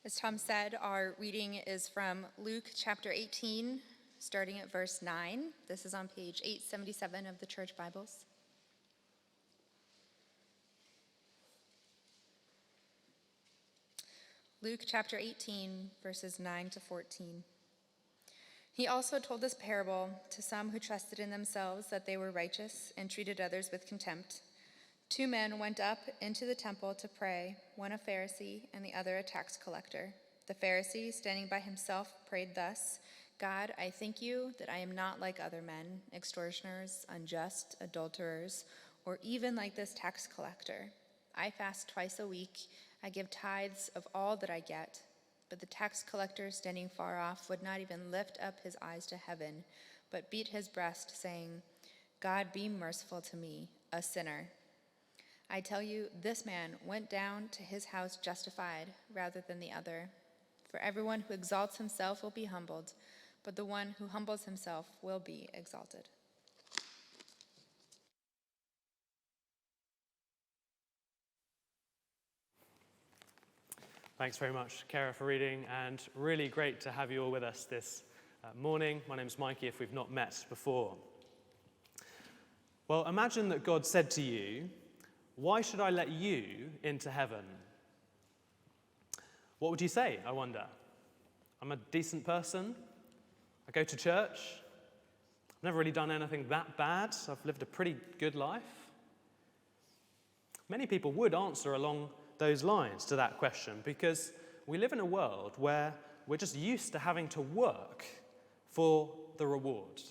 As Tom said, our reading is from Luke chapter 18, starting at verse 9. This is on page 877 of the Church Bibles. Luke chapter 18, verses 9 to 14. He also told this parable to some who trusted in themselves that they were righteous and treated others with contempt. 2 men went up into the temple to pray, one a Pharisee and the other a tax collector. The Pharisee, standing by himself, prayed thus, God, I thank you that I am not like other men, extortioners, unjust, adulterers, or even like this tax collector. I fast twice a week. I give tithes of all that I get. But the tax collector, standing far off, would not even lift up his eyes to heaven, but beat his breast, saying, God, be merciful to me, a sinner. I tell you, this man went down to his house justified rather than the other. For everyone who exalts himself will be humbled, but the one who humbles himself will be exalted. Thanks very much, Kara, for reading, and really great to have you all with us this morning. My name's Mikey, if we've not met before. Well, imagine that God said to you, why should I let you into heaven? What would you say, I wonder? I'm a decent person. I go to church. I've never really done anything that bad. I've lived a pretty good life. Many people would answer along those lines to that question because we live in a world where we're just used to having to work for the reward.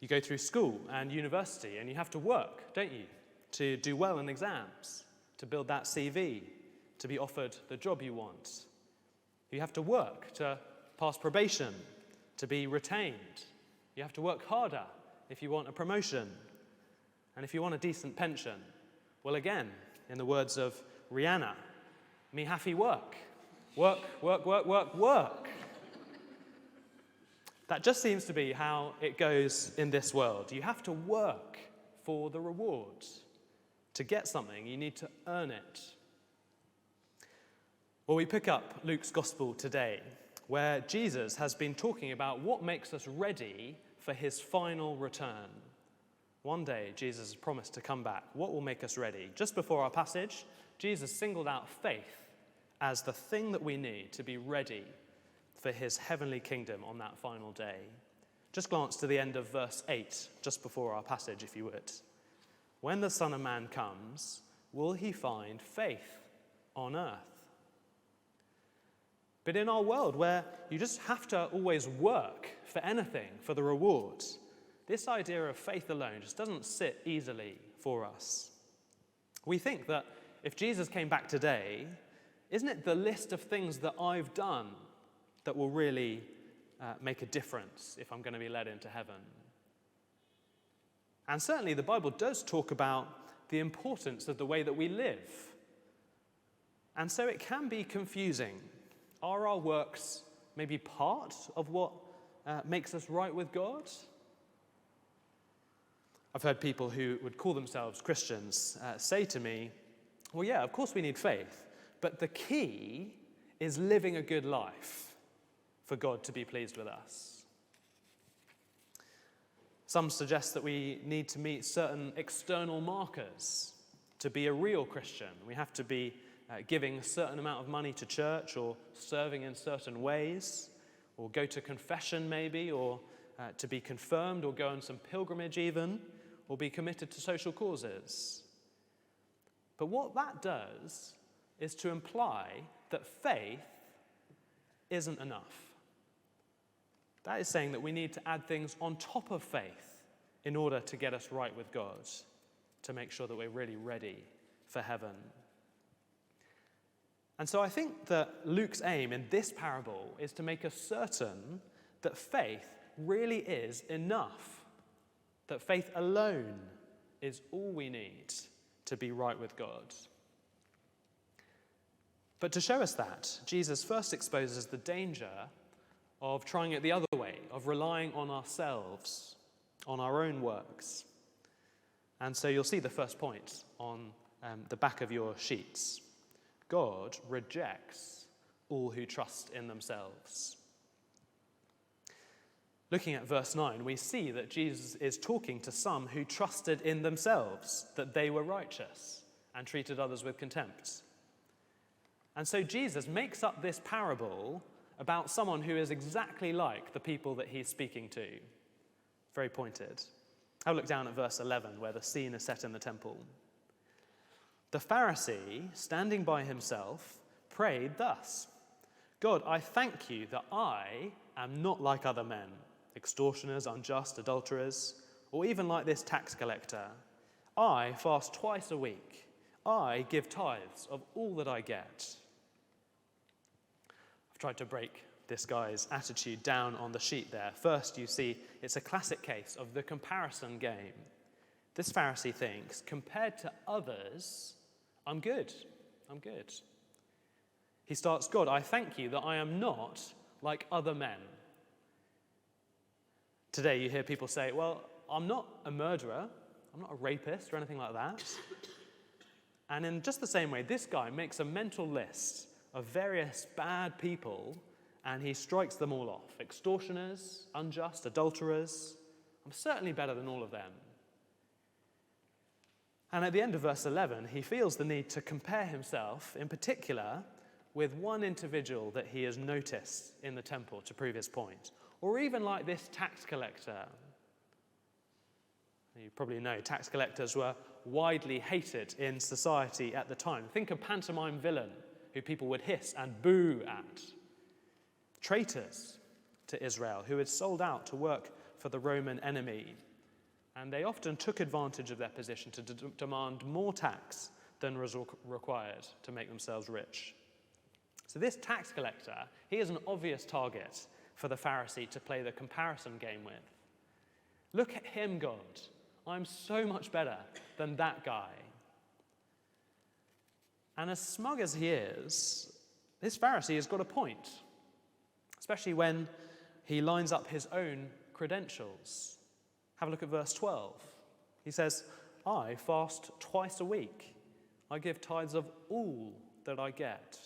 You go through school and university and you have to work, don't you, to do well in exams, to build that CV, to be offered the job you want. You have to work to pass probation, to be retained. You have to work harder if you want a promotion. And if you want a decent pension, well, again, in the words of Rihanna, me happy work. Work, work, work, work, work. That just seems to be how it goes in this world. You have to work for the reward. To get something, you need to earn it. Well, we pick up Luke's gospel today, where Jesus has been talking about what makes us ready for his final return. One day, Jesus has promised to come back. What will make us ready? Just before our passage, Jesus singled out faith as the thing that we need to be ready for his heavenly kingdom on that final day. Just glance to the end of verse 8, just before our passage, if you would. When the Son of Man comes, will he find faith on earth? But in our world, where you just have to always work for anything, for the reward, this idea of faith alone just doesn't sit easily for us. We think that if Jesus came back today, isn't it the list of things that I've done that will really make a difference if I'm going to be led into heaven? And certainly the Bible does talk about the importance of the way that we live. And so it can be confusing. Are our works maybe part of what makes us right with God? I've heard people who would call themselves Christians say to me, well, yeah, of course we need faith, but the key is living a good life for God to be pleased with us. Some suggest that we need to meet certain external markers to be a real Christian. We have to be giving a certain amount of money to church, or serving in certain ways, or go to confession maybe, or to be confirmed, or go on some pilgrimage even, or be committed to social causes. But what that does is to imply that faith isn't enough. That is saying that we need to add things on top of faith in order to get us right with God, to make sure that we're really ready for heaven. And so I think that Luke's aim in this parable is to make us certain that faith really is enough, that faith alone is all we need to be right with God. But to show us that, Jesus first exposes the danger of trying it the other way, of relying on ourselves, on our own works. And so you'll see the first point on the back of your sheets. God rejects all who trust in themselves. Looking at verse 9, we see that Jesus is talking to some who trusted in themselves that they were righteous and treated others with contempt. And so Jesus makes up this parable about someone who is exactly like the people that he's speaking to. Very pointed. Have a look down at verse 11, where the scene is set in the temple. The Pharisee, standing by himself, prayed thus: God, I thank you that I am not like other men, extortioners, unjust, adulterers, or even like this tax collector. I fast twice a week. I give tithes of all that I get. I've tried to break this guy's attitude down on the sheet there. First, you see, it's a classic case of the comparison game. This Pharisee thinks, compared to others, I'm good. He starts, God, I thank you that I am not like other men. Today you hear people say, well, I'm not a murderer, I'm not a rapist or anything like that. And in just the same way, this guy makes a mental list of various bad people and he strikes them all off. Extortioners, unjust, adulterers. I'm certainly better than all of them. And at the end of verse 11, he feels the need to compare himself, in particular, with one individual that he has noticed in the temple to prove his point. Or even like this tax collector. You probably know tax collectors were widely hated in society at the time. Think of pantomime villain who people would hiss and boo at. Traitors to Israel who had sold out to work for the Roman enemy. And they often took advantage of their position to demand more tax than was required to make themselves rich. So this tax collector, he is an obvious target for the Pharisee to play the comparison game with. Look at him, God. I'm so much better than that guy. And as smug as he is, this Pharisee has got a point, especially when he lines up his own credentials. Have a look at verse 12. He says, I fast twice a week. I give tithes of all that I get.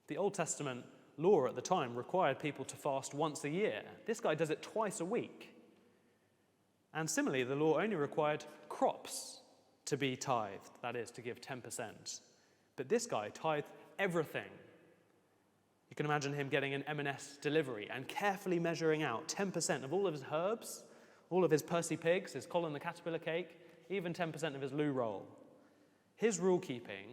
The Old Testament law at the time required people to fast once a year. This guy does it twice a week. And similarly, the law only required crops to be tithed, that is, to give 10%. But this guy tithed everything. You can imagine him getting an M&S delivery and carefully measuring out 10% of all of his herbs, all of his Percy pigs, his Colin the Caterpillar cake, even 10% of his loo roll. His rule-keeping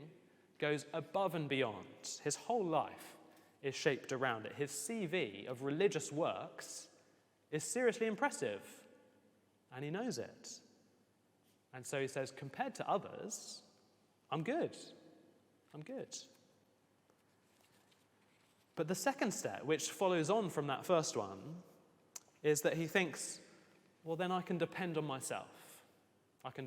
goes above and beyond. His whole life is shaped around it. His CV of religious works is seriously impressive, and he knows it. And so he says, compared to others, I'm good. But the second step, which follows on from that first one, is that he thinks, well, then I can depend on myself. I think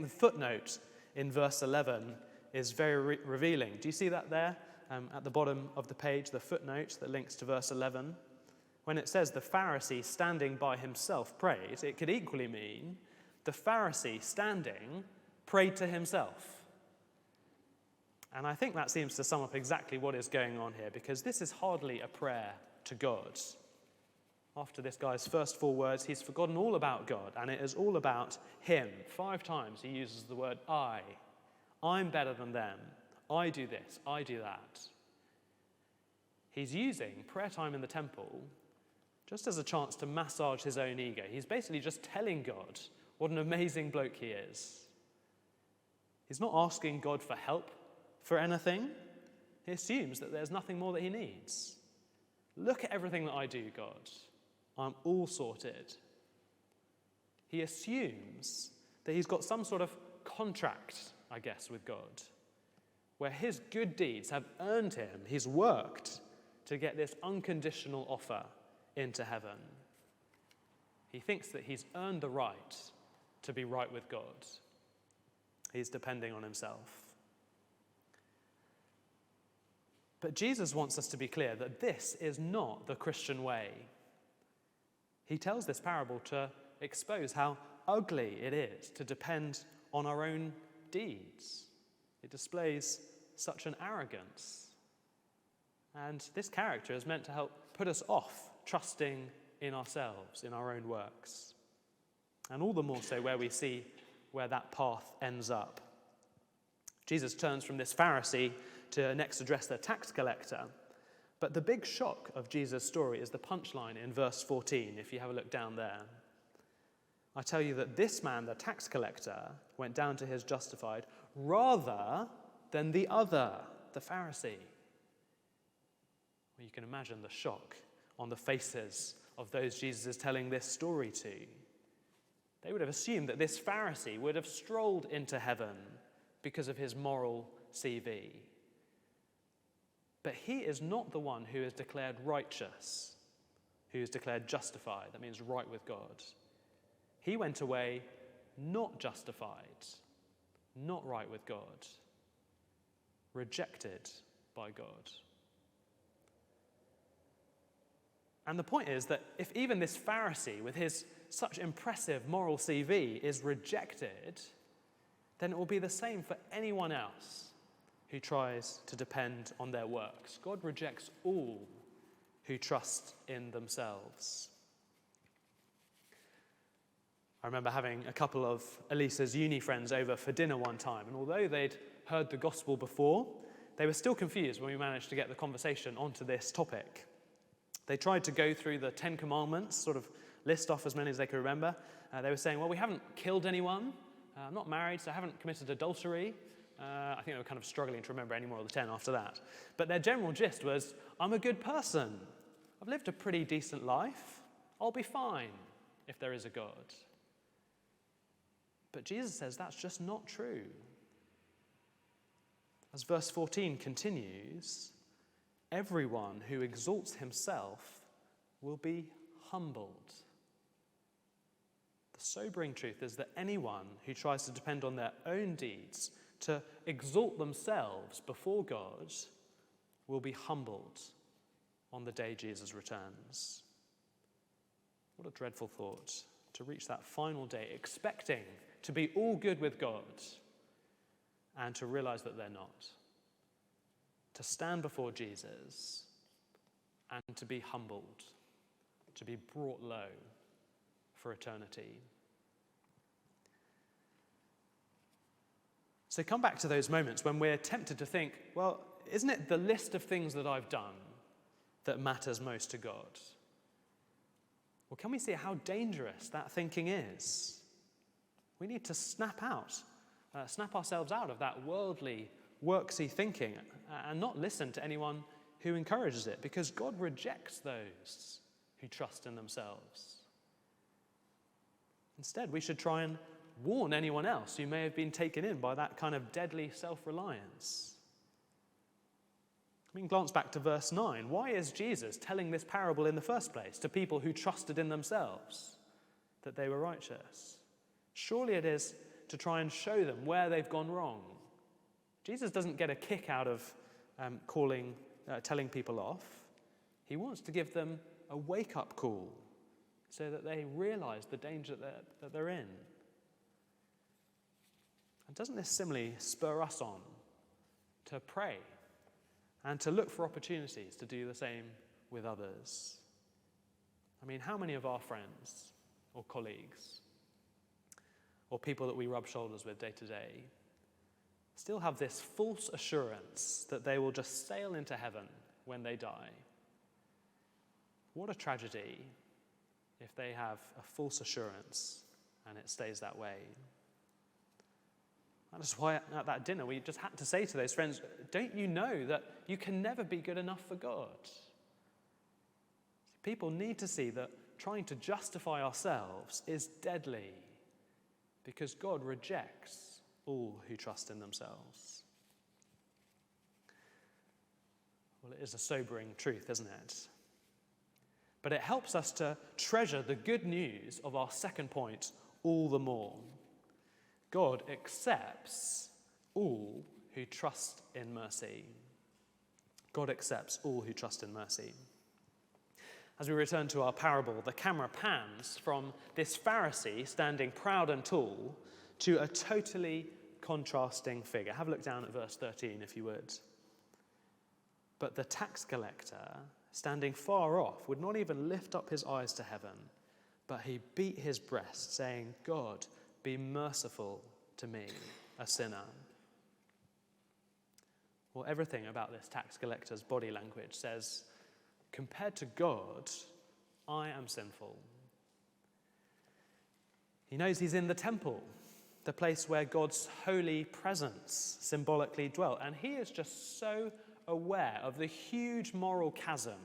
the footnote in verse 11 is very revealing. Do you see that there at the bottom of the page, the footnote that links to verse 11? When it says the Pharisee standing by himself prayed, it could equally mean the Pharisee standing prayed to himself. And I think that seems to sum up exactly what is going on here, because this is hardly a prayer to God. After this guy's first 4 words, he's forgotten all about God, and it is all about him. 5 times he uses the word I. I'm better than them. I do this, I do that. He's using prayer time in the temple just as a chance to massage his own ego. He's basically just telling God what an amazing bloke he is. He's not asking God for help for anything. He assumes that there's nothing more that he needs. Look at everything that I do, God. I'm all sorted. He assumes that he's got some sort of contract, I guess, with God, where his good deeds have earned him, he's worked to get this unconditional offer into heaven. He thinks that he's earned the right to be right with God. He's depending on himself. But Jesus wants us to be clear that this is not the Christian way. He tells this parable to expose how ugly it is to depend on our own deeds. It displays such an arrogance. And this character is meant to help put us off trusting in ourselves, in our own works. And all the more so where we see where that path ends up. Jesus turns from this Pharisee to next address the tax collector. But the big shock of Jesus' story is the punchline in verse 14, if you have a look down there. I tell you that this man, the tax collector, went down to his justified rather than the other, the Pharisee. Well, you can imagine the shock on the faces of those Jesus is telling this story to. They would have assumed that this Pharisee would have strolled into heaven because of his moral CV. But he is not the one who is declared righteous, who is declared justified. That means right with God. He went away not justified, not right with God, rejected by God. And the point is that if even this Pharisee, with his such impressive moral CV, is rejected, then it will be the same for anyone else who tries to depend on their works. God rejects all who trust in themselves. I remember having a couple of Elisa's uni friends over for dinner one time, and although they'd heard the gospel before, they were still confused when we managed to get the conversation onto this topic. They tried to go through the 10 Commandments, sort of list off as many as they could remember. They were saying, well, we haven't killed anyone, I'm not married, so I haven't committed adultery. I think they were kind of struggling to remember any more of the 10 after that. But their general gist was, I'm a good person. I've lived a pretty decent life. I'll be fine if there is a God. But Jesus says that's just not true. As verse 14 continues, everyone who exalts himself will be humbled. The sobering truth is that anyone who tries to depend on their own deeds to exalt themselves before God will be humbled on the day Jesus returns. What a dreadful thought, to reach that final day expecting to be all good with God and to realize that they're not. To stand before Jesus and to be humbled, to be brought low for eternity. So come back to those moments when we're tempted to think, well, isn't it the list of things that I've done that matters most to God? Well, can we see how dangerous that thinking is? We need to snap ourselves out of that worldly, worksy thinking and not listen to anyone who encourages it, because God rejects those who trust in themselves. Instead, we should try and warn anyone else who may have been taken in by that kind of deadly self-reliance. I mean, glance back to verse 9. Why is Jesus telling this parable in the first place to people who trusted in themselves that they were righteous? Surely it is to try and show them where they've gone wrong. Jesus doesn't get a kick out of telling people off. He wants to give them a wake-up call so that they realize the danger that they're in. And doesn't this similarly spur us on to pray and to look for opportunities to do the same with others? I mean, how many of our friends or colleagues or people that we rub shoulders with day to day still have this false assurance that they will just sail into heaven when they die? What a tragedy if they have a false assurance and it stays that way. That is why at that dinner we just had to say to those friends, don't you know that you can never be good enough for God? People need to see that trying to justify ourselves is deadly, because God rejects all who trust in themselves. Well, it is a sobering truth, isn't it? But it helps us to treasure the good news of our second point all the more. God accepts all who trust in mercy. God accepts all who trust in mercy. As we return to our parable, the camera pans from this Pharisee standing proud and tall to a totally contrasting figure. Have a look down at verse 13, if you would. But the tax collector, standing far off, would not even lift up his eyes to heaven, but he beat his breast, saying, God, be merciful to me, a sinner. Well, everything about this tax collector's body language says, compared to God, I am sinful. He knows he's in the temple, the place where God's holy presence symbolically dwelt, and he is just so aware of the huge moral chasm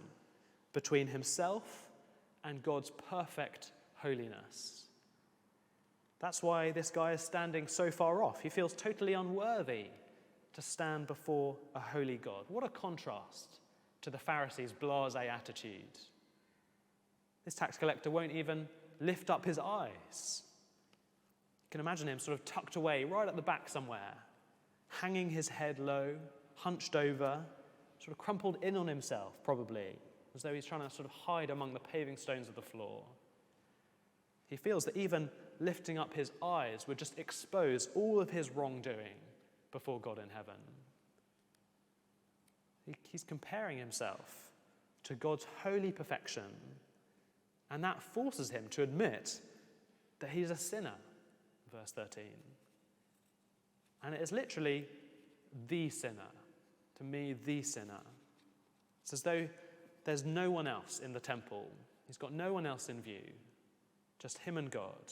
between himself and God's perfect holiness. That's why this guy is standing so far off. He feels totally unworthy to stand before a holy God. What a contrast to the Pharisees' blasé attitude. This tax collector won't even lift up his eyes. You can imagine him sort of tucked away right at the back somewhere, hanging his head low, hunched over, sort of crumpled in on himself probably, as though he's trying to sort of hide among the paving stones of the floor. He feels that even lifting up his eyes would just expose all of his wrongdoing before God in heaven. He's comparing himself to God's holy perfection, and that forces him to admit that he's a sinner, verse 13. And it is literally the sinner, to me, the sinner. It's as though there's no one else in the temple. He's got no one else in view, just him and God.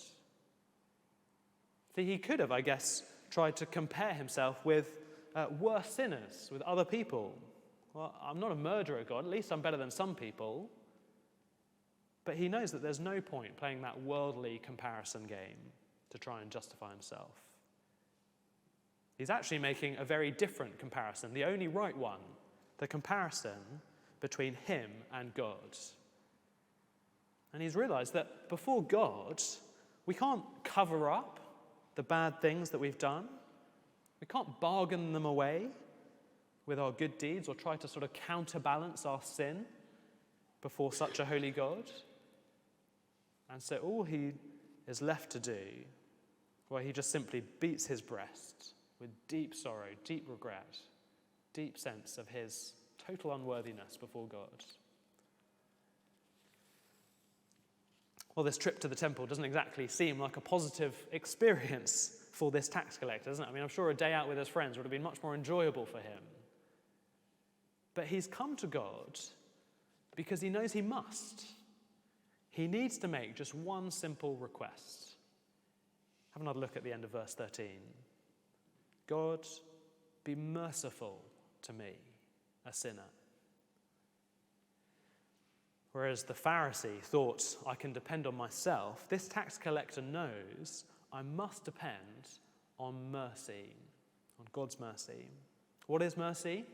See, he could have, I guess, tried to compare himself with worse sinners, with other people. Well, I'm not a murderer, God. At least I'm better than some people. But he knows that there's no point playing that worldly comparison game to try and justify himself. He's actually making a very different comparison, the only right one, the comparison between him and God. And he's realized that before God, we can't cover up the bad things that we've done. We can't bargain them away with our good deeds or try to sort of counterbalance our sin before such a holy God. And so all he is left to do, well, he just simply beats his breast with deep sorrow, deep regret, deep sense of his total unworthiness before God. Well, this trip to the temple doesn't exactly seem like a positive experience for this tax collector, doesn't it? I mean, I'm sure a day out with his friends would have been much more enjoyable for him. But he's come to God because he knows he must. He needs to make just one simple request. Have another look at the end of verse 13. God, be merciful to me, a sinner. Whereas the Pharisee thought, I can depend on myself, this tax collector knows I must depend on mercy, on God's mercy. What is mercy?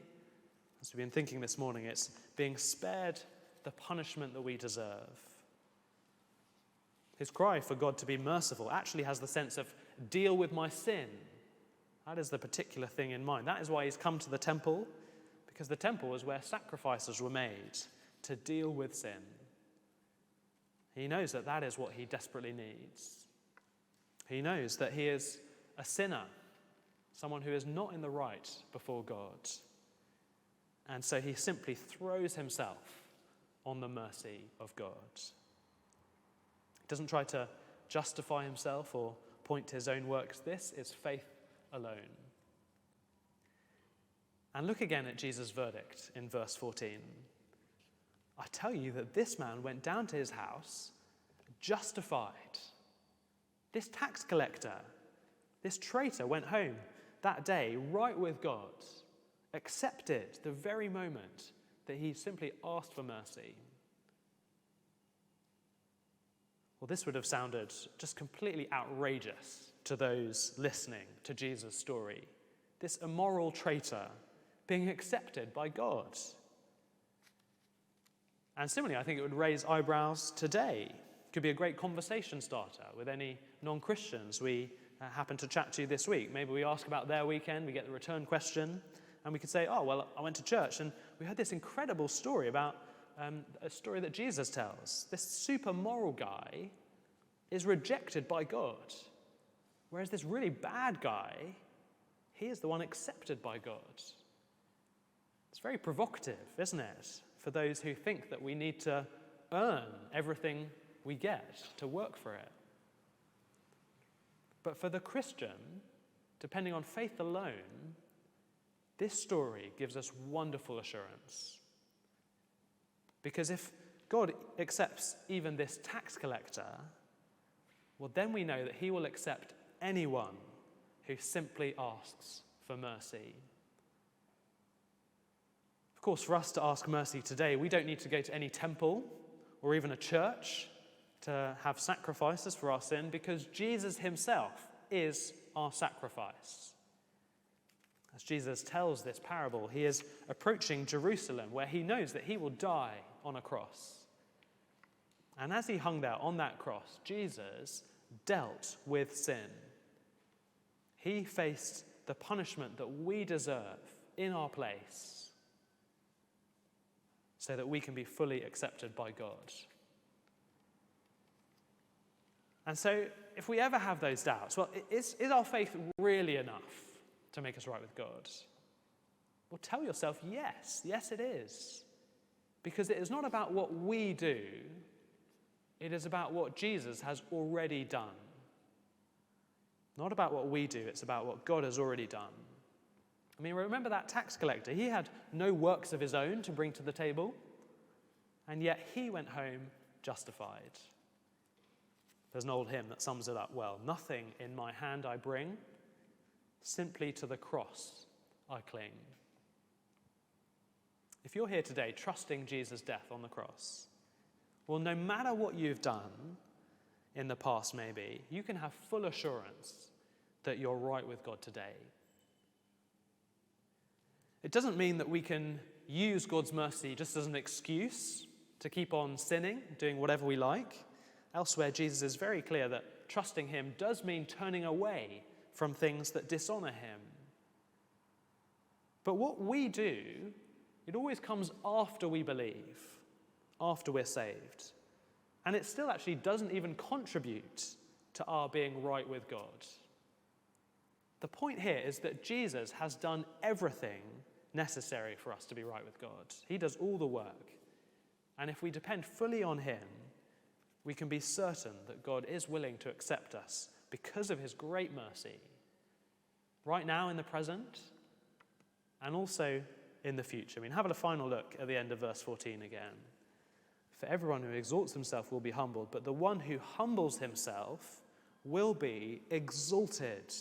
As we've been thinking this morning, it's being spared the punishment that we deserve. His cry for God to be merciful actually has the sense of deal with my sin. That is the particular thing in mind. That is why he's come to the temple, because the temple is where sacrifices were made to deal with sin. He knows that that is what he desperately needs. He knows that he is a sinner, someone who is not in the right before God. And so he simply throws himself on the mercy of God. He doesn't try to justify himself or point to his own works. This is faith alone. And look again at Jesus' verdict in verse 14. I tell you that this man went down to his house justified. This tax collector, this traitor went home that day right with God, accepted the very moment that he simply asked for mercy. Well, this would have sounded just completely outrageous to those listening to Jesus' story. This immoral traitor being accepted by God. And similarly, I think it would raise eyebrows today. It could be a great conversation starter with any non-Christians we happen to chat to this week. Maybe we ask about their weekend, we get the return question, and we could say, oh, well, I went to church and we heard this incredible story about a story that Jesus tells. This super moral guy is rejected by God, whereas this really bad guy he is the one accepted by God. It's very provocative, isn't it, for those who think that we need to earn everything we get, to work for it. But for the Christian, depending on faith alone, this story gives us wonderful assurance. Because if God accepts even this tax collector, well, then we know that he will accept anyone who simply asks for mercy. Of course, for us to ask mercy today, we don't need to go to any temple or even a church to have sacrifices for our sin, because Jesus himself is our sacrifice. As Jesus tells this parable, he is approaching Jerusalem, where he knows that he will die on a cross. And as he hung there on that cross, Jesus dealt with sin. He faced the punishment that we deserve in our place, so that we can be fully accepted by God. And so, if we ever have those doubts, well, is our faith really enough to make us right with God? Well, tell yourself, yes, it is. Because it is not about what we do, it is about what Jesus has already done. Not about what we do, it's about what God has already done. I mean, remember that tax collector? He had no works of his own to bring to the table, and yet he went home justified. There's an old hymn that sums it up well. Nothing in my hand I bring, simply to the cross I cling. If you're here today trusting Jesus' death on the cross, well, no matter what you've done in the past maybe, you can have full assurance that you're right with God today. It doesn't mean that we can use God's mercy just as an excuse to keep on sinning, doing whatever we like. Elsewhere, Jesus is very clear that trusting him does mean turning away from things that dishonor him. But what we do, it always comes after we believe, after we're saved. And it still actually doesn't even contribute to our being right with God. The point here is that Jesus has done everything necessary for us to be right with God. He does all the work. And if we depend fully on him, we can be certain that God is willing to accept us because of his great mercy, right now in the present, and also in the future. I mean, have a final look at the end of verse 14 again. For everyone who exalts himself will be humbled, but the one who humbles himself will be exalted.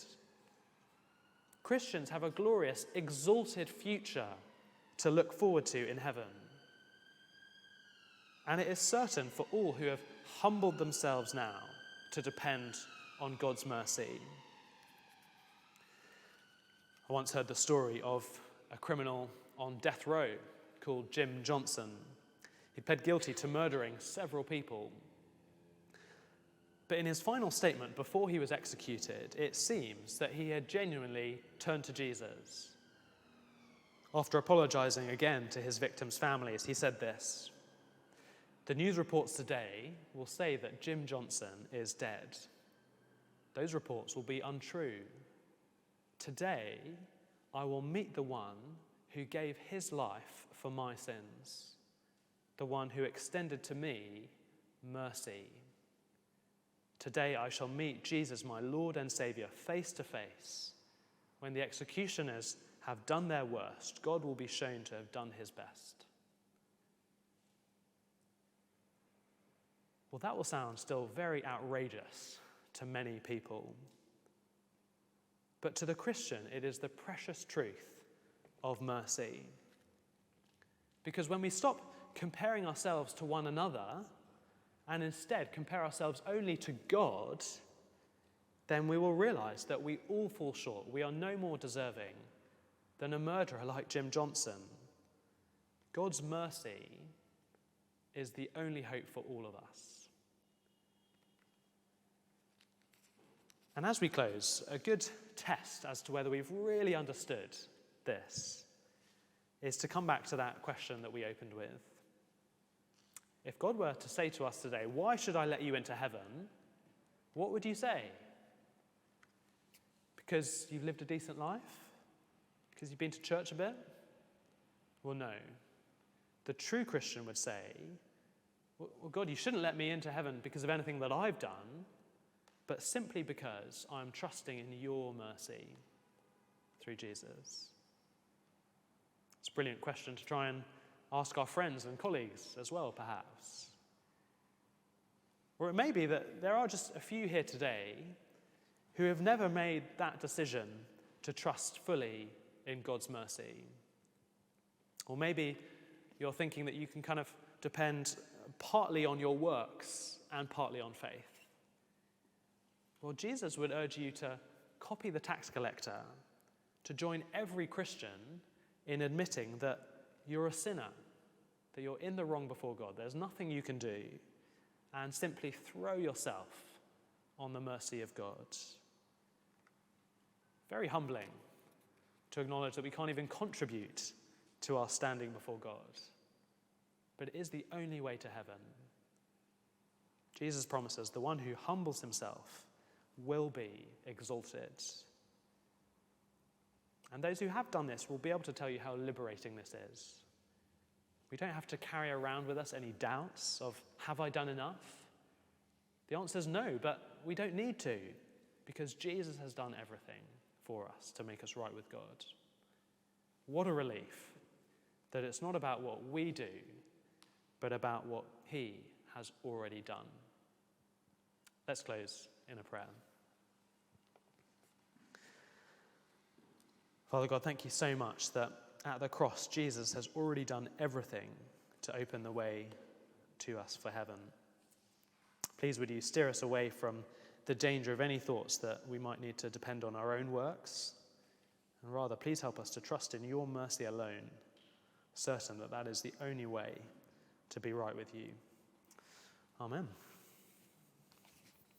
Christians have a glorious, exalted future to look forward to in heaven. And it is certain for all who have humbled themselves now to depend on God's mercy. I once heard the story of a criminal on death row called Jim Johnson. He pled guilty to murdering several people. But in his final statement, before he was executed, it seems that he had genuinely turned to Jesus. After apologizing again to his victims' families, he said this: "The news reports today will say that Jim Johnson is dead. Those reports will be untrue. Today, I will meet the one who gave his life for my sins, the one who extended to me mercy. Today I shall meet Jesus, my Lord and Savior, face to face. When the executioners have done their worst, God will be shown to have done his best." Well, that will sound still very outrageous to many people. But to the Christian, it is the precious truth of mercy. Because when we stop comparing ourselves to one another and instead compare ourselves only to God, then we will realize that we all fall short. We are no more deserving than a murderer like Jim Johnson. God's mercy is the only hope for all of us. And as we close, a good test as to whether we've really understood this is to come back to that question that we opened with. If God were to say to us today, "Why should I let you into heaven?" what would you say? Because you've lived a decent life? Because you've been to church a bit? Well, no. The true Christian would say, well, God, you shouldn't let me into heaven because of anything that I've done, but simply because I'm trusting in your mercy through Jesus. It's a brilliant question to try and ask our friends and colleagues as well, perhaps. Or it may be that there are just a few here today who have never made that decision to trust fully in God's mercy. Or maybe you're thinking that you can kind of depend partly on your works and partly on faith. Well, Jesus would urge you to copy the tax collector, to join every Christian in admitting that you're a sinner, that you're in the wrong before God. There's nothing you can do, and simply throw yourself on the mercy of God. Very humbling to acknowledge that we can't even contribute to our standing before God. But it is the only way to heaven. Jesus promises the one who humbles himself will be exalted. And those who have done this will be able to tell you how liberating this is. We don't have to carry around with us any doubts of, have I done enough? The answer is no, but we don't need to, because Jesus has done everything for us to make us right with God. What a relief that it's not about what we do, but about what he has already done. Let's close in a prayer. Father God, thank you so much that at the cross, Jesus has already done everything to open the way to us for heaven. Please would you steer us away from the danger of any thoughts that we might need to depend on our own works, and rather please help us to trust in your mercy alone, certain that that is the only way to be right with you. Amen.